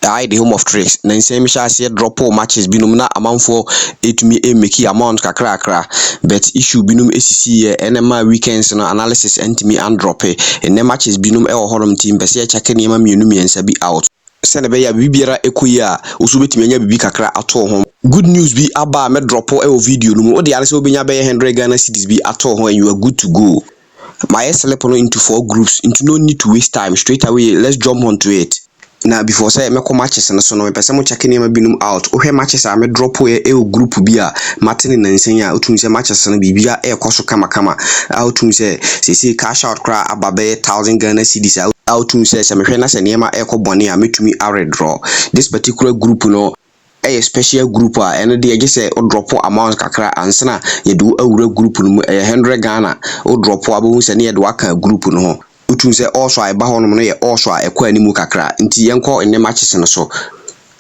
I the home of tricks. Na nsɛm hyɛ ase drop matches binom na amanfo etumi make amount kakra. But issue binom esisi ye NMA weekends no analysis entimi androp. Ene matches binom ɛwɔ hɔnom team pɛ sɛ check nneɛma mmiɛnsa bi out. Sɛne bɛyɛ a bibiara ekoyi a woso betumi anya bibi kakra ato ho. Good news bi aba me drop ɛwɔ video no mu. Ode ale sɛ obenya bɛyɛ 100 Ghana cedis bi ato ho and you are good to go. My select into 4 groups, into no need to waste time. Straight away, let's jump onto it. Now before say me ko matches no so no pese mo check nneɛma binum out. Ohwɛ matches a me drop e group bi a matene nansen a otum sɛ matches no bibia e kɔ so kama a otum sɛ cash out kra aba be 1000 Ghana cedis a otum sɛ me hwɛ na sɛ nneɛma e kɔ bɔne a metumi redraw. This particular group no a special group and they just say drop amount kakra ansana ye do awura group no 100 Ghana o drop abu se ne ye do aka group no ho utum se also I ba hono no ye also ekwa animu kakra nti yenko enne matches no so.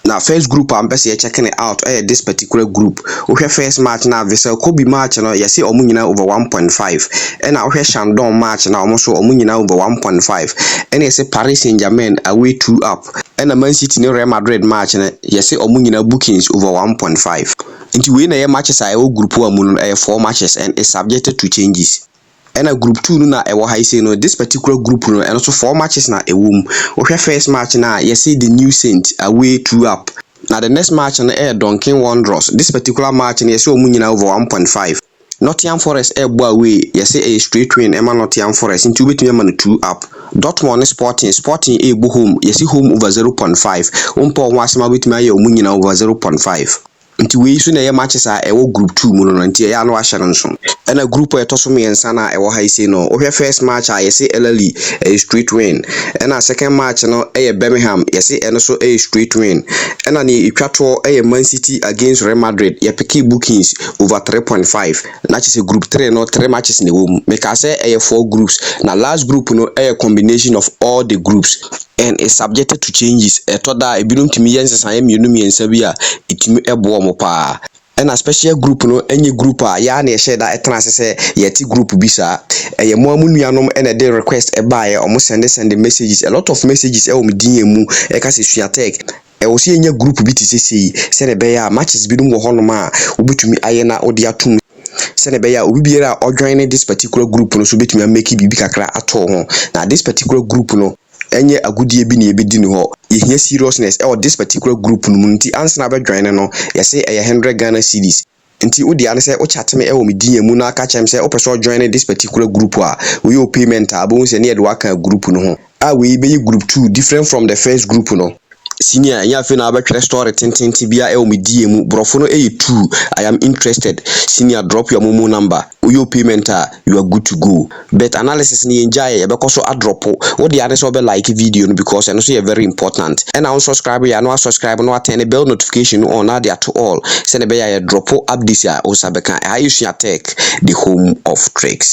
Now first group am pese ye checking it out this particular group. Ohwe first match na Vessel Kobe match no ye say omu nyina over 1.5 and ohwe Shandong match na omu so omu nyina over 1.5 and ye say Paris Saint-Germain away 2 up and a Man City no Real Madrid match na ye say omu nyina bookings over 1.5 nti we na ye matches a e group wa mu no 4 matches and is subjected to changes. And a group 2 no na ewo high say no this particular group no and also 4 matches na ewum. Ohwe first match na you see the New Saint away 2 up. Now the next match na Duncan Wanderers. This particular match na you see omu nyina over 1.5. Nottingham Forest bo away you see a straight win Emma Nottingham Forest into between Emma 2 up. Dortmund Sporting bo home you see home over 0.5. Umpo wasema between aye omu nyina over 0.5. Nti we so na ye matches a ewo group 2 mu no nti ya no ahye nso and a group e to so miensa na ewo high say no ohwe first match a yesi LLE a straight win and a second match no Birmingham yesi eno so a straight win and na itwato Man City against Real Madrid ye pick bookings over 3.5 na che group 3 no 3 matches na wo make I say 4 groups na last group no a combination of all the groups and is subjected to changes etoda ebinum timi yensesan miensa bi a itimi ebo mo pa and a special group no any group a ya na share da etran se yeti group bi sa eye mo amunuanom and dey request e buy omo send messages a lot of messages e o medin emu e ka se suatek e wo se enya group bi ti se ne be ya matches bi dum wo honom a obetumi aye na odi atum sene be ya obi biara o join this particular group no so betumi make bibi kakra ato ho na this particular group no enye agudie bi na ebedi ne ho yehia seriousness this particular group no nti answer be join no yese 100 Ghana cedis nti odi ane se o chat me me din emu na aka chem se o person join this particular group we your payment abon se ne ye de waka group no ho we be group 2 different from the first group no senior ya fe na abetwere story tententi bia me die mu brofo no 2 I am interested senior drop your momo number your payment you are good to go but analysis ni enjoy e be koso drop wo de ane so be like video no because and so very important and now subscribe ya no subscribe no turn the bell notification on na there to all send be ya drop updates ya o sabeka I use your tech the home of tricks.